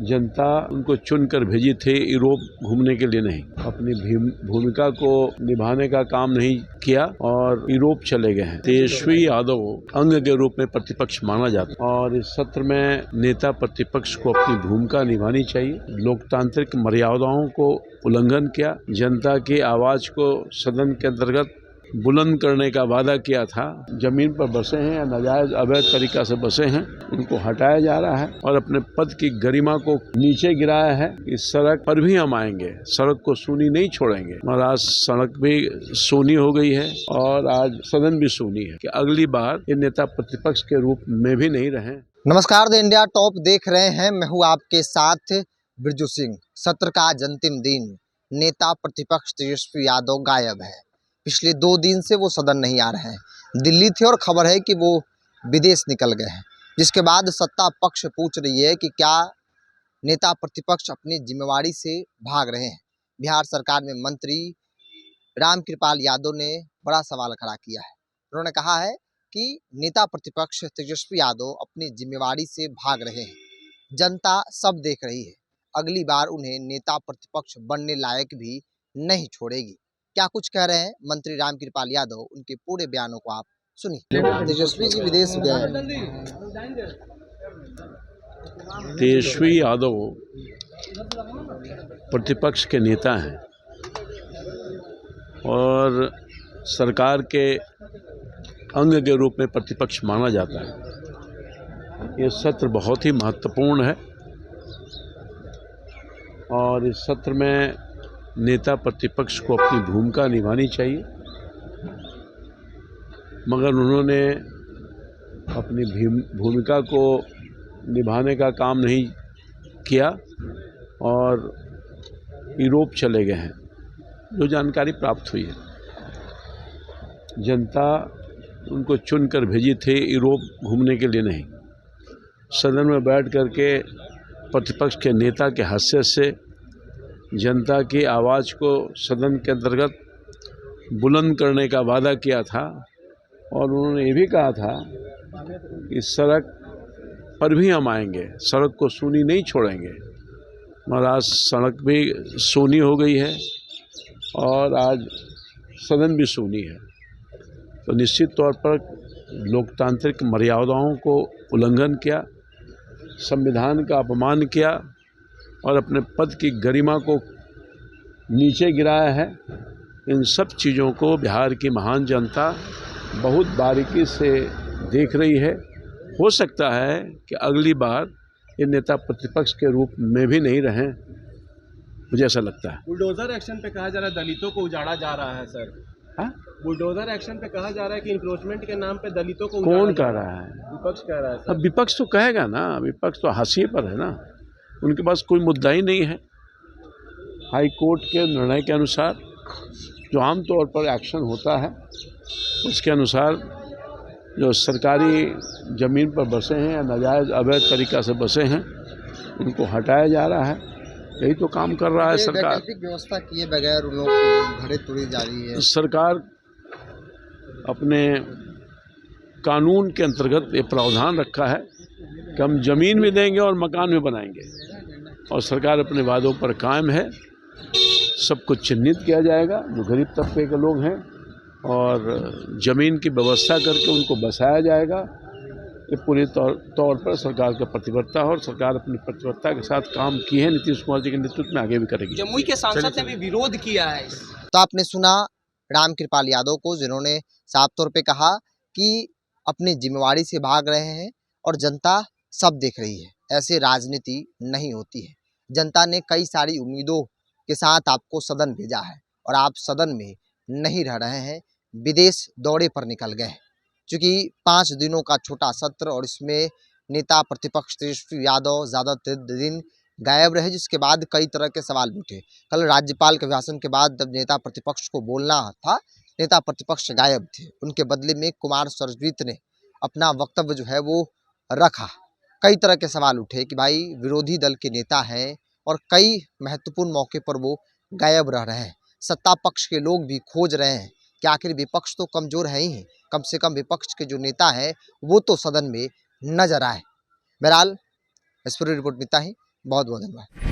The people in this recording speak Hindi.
जनता उनको चुनकर भेजी थी यूरोप घूमने के लिए नहीं, अपनी भूमिका को निभाने का काम नहीं किया और यूरोप चले गए हैं। तेजस्वी यादव अंग के रूप में प्रतिपक्ष माना जाता है और इस सत्र में नेता प्रतिपक्ष को अपनी भूमिका निभानी चाहिए। लोकतांत्रिक मर्यादाओं को उल्लंघन किया, जनता की आवाज को सदन के अंतर्गत बुलंद करने का वादा किया था। जमीन पर बसे हैं या नाजायज अवैध तरीका से बसे हैं, उनको हटाया जा रहा है और अपने पद की गरिमा को नीचे गिराया है। इस सड़क पर भी हम आएंगे, सड़क को सूनी नहीं छोड़ेंगे। और आज सड़क भी सूनी हो गई है और आज सदन भी सूनी है कि अगली बार ये नेता प्रतिपक्ष के रूप में भी नहीं रहे। नमस्कार, द इंडिया टॉप देख रहे हैं। मैं हूँ आपके साथ बिरजू सिंह। सत्र का आज अंतिम दिन, नेता प्रतिपक्ष तेजस्वी यादव गायब है। पिछले 2 दिन से वो सदन नहीं आ रहे हैं। दिल्ली थे और खबर है कि वो विदेश निकल गए हैं, जिसके बाद सत्ता पक्ष पूछ रही है कि क्या नेता प्रतिपक्ष अपनी जिम्मेवारी से भाग रहे हैं। बिहार सरकार में मंत्री रामकृपाल यादव ने बड़ा सवाल खड़ा किया है। उन्होंने कहा है कि नेता प्रतिपक्ष तेजस्वी यादव अपनी जिम्मेवारी से भाग रहे हैं। जनता सब देख रही है, अगली बार उन्हें नेता प्रतिपक्ष बनने लायक भी नहीं छोड़ेगी। क्या कुछ कह रहे हैं मंत्री रामकृपाल यादव, उनके पूरे बयानों को आप सुनिए। तेजस्वी जी विदेश गए। तेजस्वी यादव प्रतिपक्ष के नेता हैं और सरकार के अंग के रूप में प्रतिपक्ष माना जाता है। ये सत्र बहुत ही महत्वपूर्ण है और इस सत्र में नेता प्रतिपक्ष को अपनी भूमिका निभानी चाहिए, मगर उन्होंने अपनी भूमिका को निभाने का काम नहीं किया और यूरोप चले गए हैं। जो जानकारी प्राप्त हुई है, जनता उनको चुनकर भेजी थी यूरोप घूमने के लिए नहीं, सदन में बैठ करके प्रतिपक्ष के नेता के हैसियत से जनता की आवाज़ को सदन के अंतर्गत बुलंद करने का वादा किया था और उन्होंने ये भी कहा था कि सड़क पर भी हम आएंगे, सड़क को सूनी नहीं छोड़ेंगे। और आज सड़क भी सूनी हो गई है और आज सदन भी सूनी है। तो निश्चित तौर पर लोकतांत्रिक मर्यादाओं को उल्लंघन किया, संविधान का अपमान किया और अपने पद की गरिमा को नीचे गिराया है। इन सब चीज़ों को बिहार की महान जनता बहुत बारीकी से देख रही है। हो सकता है कि अगली बार ये नेता प्रतिपक्ष के रूप में भी नहीं रहें, मुझे ऐसा लगता है। बुलडोजर एक्शन पे कहा जा रहा है दलितों को उजाड़ा जा रहा है सर। हाँ? बुलडोजर एक्शन पे कहा जा रहा है कि इंक्रोचमेंट के नाम पे दलितों को कौन कह रहा है? विपक्ष कह रहा है सर। अब विपक्ष तो कहेगा ना, विपक्ष तो हाशिए पर है ना, उनके पास कोई मुद्दा ही नहीं है। हाई कोर्ट के निर्णय के अनुसार जो आमतौर पर एक्शन होता है, उसके अनुसार जो सरकारी ज़मीन पर बसे हैं या नाजायज अवैध तरीका से बसे हैं, उनको हटाया जा रहा है। यही तो काम कर रहा है सरकार। वैकल्पिक व्यवस्था किए बगैर उन लोगों को घरे तोड़ी जा रही है। सरकार अपने कानून के अंतर्गत ये प्रावधान रखा है कि हम ज़मीन भी देंगे और मकान भी बनाएंगे और सरकार अपने वादों पर कायम है। सबको चिन्हित किया जाएगा जो गरीब तबके के लोग हैं और ज़मीन की व्यवस्था करके उनको बसाया जाएगा। ये पूरी तौर पर सरकार का प्रतिबद्धता है और सरकार अपनी प्रतिबद्धता के साथ काम की है। नीतीश कुमार जी के नेतृत्व में आगे भी करेगी। जमुई के सांसद ने भी विरोध किया है। तो आपने सुना रामकृपाल यादव को, जिन्होंने साफ तौर पे कहा कि अपनी जिम्मेवारी से भाग रहे हैं और जनता सब देख रही है। ऐसे राजनीति नहीं होती है। जनता ने कई सारी उम्मीदों के साथ आपको सदन भेजा है और आप सदन में नहीं रह रहे हैं, विदेश दौरे पर निकल गए हैं। चूँकि 5 दिनों का छोटा सत्र और इसमें नेता प्रतिपक्ष तेजस्वी यादव ज़्यादातर दिन गायब रहे, जिसके बाद कई तरह के सवाल भी उठे। कल राज्यपाल के भाषण के बाद जब नेता प्रतिपक्ष को बोलना था, नेता प्रतिपक्ष गायब थे। उनके बदले में कुमार सर्वजीत ने अपना वक्तव्य जो है वो रखा। कई तरह के सवाल उठे कि भाई विरोधी दल के नेता हैं और कई महत्वपूर्ण मौके पर वो गायब रह रहे हैं। सत्ता पक्ष के लोग भी खोज रहे हैं कि आखिर विपक्ष तो कमज़ोर है ही, कम से कम विपक्ष के जो नेता हैं वो तो सदन में नजर आए। बहरहाल इस पूरी रिपोर्ट में इतना ही। बहुत बहुत धन्यवाद।